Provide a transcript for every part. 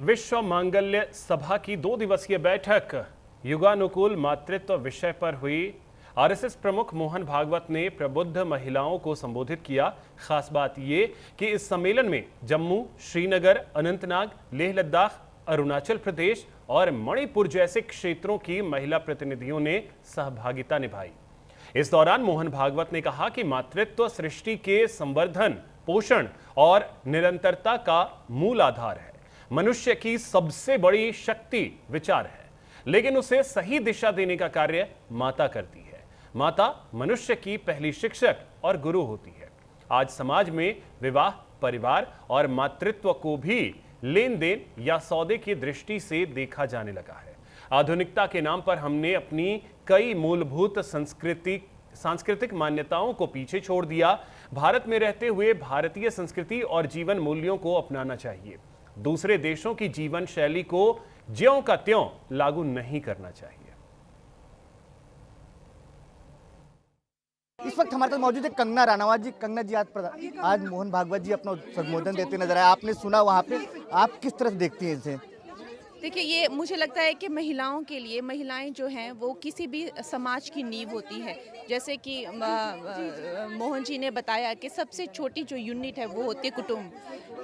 विश्व मांगल्य सभा की 2 दिवसीय बैठक युगानुकूल मातृत्व विषय पर हुई। आरएसएस प्रमुख मोहन भागवत ने प्रबुद्ध महिलाओं को संबोधित किया। खास बात ये कि इस सम्मेलन में जम्मू, श्रीनगर, अनंतनाग, लेह लद्दाख, अरुणाचल प्रदेश और मणिपुर जैसे क्षेत्रों की महिला प्रतिनिधियों ने सहभागिता निभाई। इस दौरान मोहन भागवत ने कहा कि मातृत्व सृष्टि के संवर्धन, पोषण और निरंतरता का मूल आधार है। मनुष्य की सबसे बड़ी शक्ति विचार है, लेकिन उसे सही दिशा देने का कार्य माता करती है। माता मनुष्य की पहली शिक्षक और गुरु होती है। आज समाज में विवाह, परिवार और मातृत्व को भी लेन देन या सौदे की दृष्टि से देखा जाने लगा है। आधुनिकता के नाम पर हमने अपनी कई मूलभूत सांस्कृतिक मान्यताओं को पीछे छोड़ दिया। भारत में रहते हुए भारतीय संस्कृति और जीवन मूल्यों को अपनाना चाहिए। दूसरे देशों की जीवन शैली को ज्यों का त्यों लागू नहीं करना चाहिए। इस वक्त हमारे साथ मौजूद है कंगना राणावत जी। कंगना जी, आज मोहन भागवत जी अपना संबोधन देते नजर आए। आपने सुना वहाँ पे, आप किस तरह से देखती हैं इसे? देखिए, ये मुझे लगता है कि महिलाओं के लिए, महिलाएं जो हैं वो किसी भी समाज की नींव होती है। जैसे कि मोहन जी ने बताया कि सबसे छोटी जो यूनिट है वो होती है कुटुंब।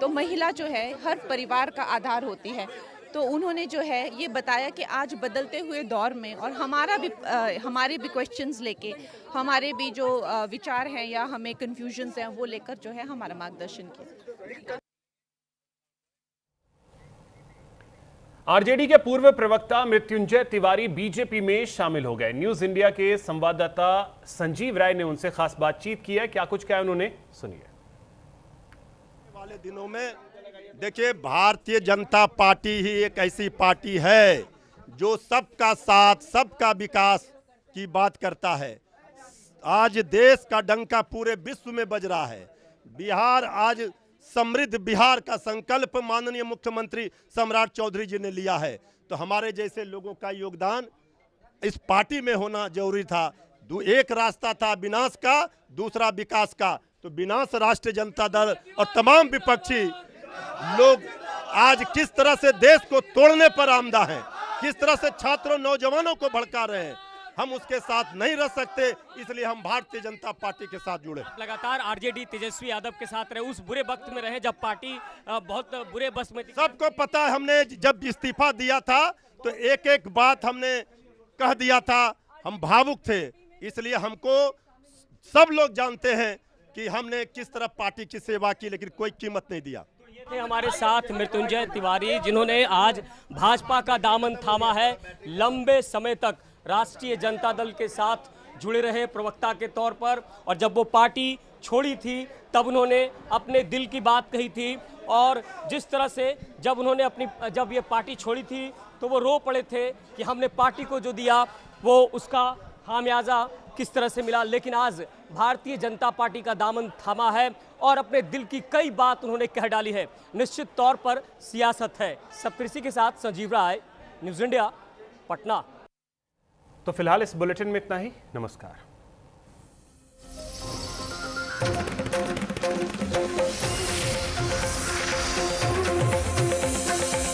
तो महिला जो है हर परिवार का आधार होती है। तो उन्होंने जो है ये बताया कि आज बदलते हुए दौर में और हमारे भी क्वेश्चंस लेके, हमारे भी जो विचार हैं या हमें कन्फ्यूजन्स हैं वो लेकर जो है हमारा मार्गदर्शन किया। आरजेडी के पूर्व प्रवक्ता मृत्युंजय तिवारी बीजेपी में शामिल हो गए। न्यूज इंडिया के संवाददाता संजीव राय ने उनसे खास बातचीत की है। क्या कुछ कहा उन्होंने, सुनिए। वाले दिनों में देखिए, भारतीय जनता पार्टी ही एक ऐसी पार्टी है जो सबका साथ, सबका विकास की बात करता है। आज देश का डंका पूरे विश्व में बज रहा है। बिहार आज समृद्ध बिहार का संकल्प माननीय मुख्यमंत्री सम्राट चौधरी जी ने लिया है। तो हमारे जैसे लोगों का योगदान इस पार्टी में होना जरूरी था। एक रास्ता था विनाश का, दूसरा विकास का। तो विनाश राष्ट्रीय जनता दल और तमाम विपक्षी लोग आज किस तरह से देश को तोड़ने पर आमदा हैं, किस तरह से छात्रों, नौजवानों को भड़का रहे हैं, हम उसके साथ नहीं रह सकते। इसलिए हम भारतीय जनता पार्टी के साथ जुड़े। लगातार आरजेडी तेजस्वी यादव के साथ रहे, उस बुरे वक्त में रहे जब पार्टी बहुत बुरे बस में थी। सबको पता है, हमने जब इस्तीफा दिया था तो एक एक बात हमने कह दिया था। हम भावुक थे, इसलिए हमको सब लोग जानते हैं कि हमने किस तरह पार्टी की सेवा की, लेकिन कोई कीमत नहीं दिया। ये थे हमारे साथ मृत्युंजय तिवारी, जिन्होंने आज भाजपा का दामन थामा है। लंबे समय तक राष्ट्रीय जनता दल के साथ जुड़े रहे प्रवक्ता के तौर पर, और जब वो पार्टी छोड़ी थी तब उन्होंने अपने दिल की बात कही थी। और जिस तरह से जब ये पार्टी छोड़ी थी तो वो रो पड़े थे कि हमने पार्टी को जो दिया वो उसका खामियाजा किस तरह से मिला। लेकिन आज भारतीय जनता पार्टी का दामन थामा है और अपने दिल की कई बात उन्होंने कह डाली है। निश्चित तौर पर सियासत है। सब कृषि के साथ संजीव राय, न्यूज इंडिया, पटना। तो फिलहाल इस बुलेटिन में इतना ही। नमस्कार।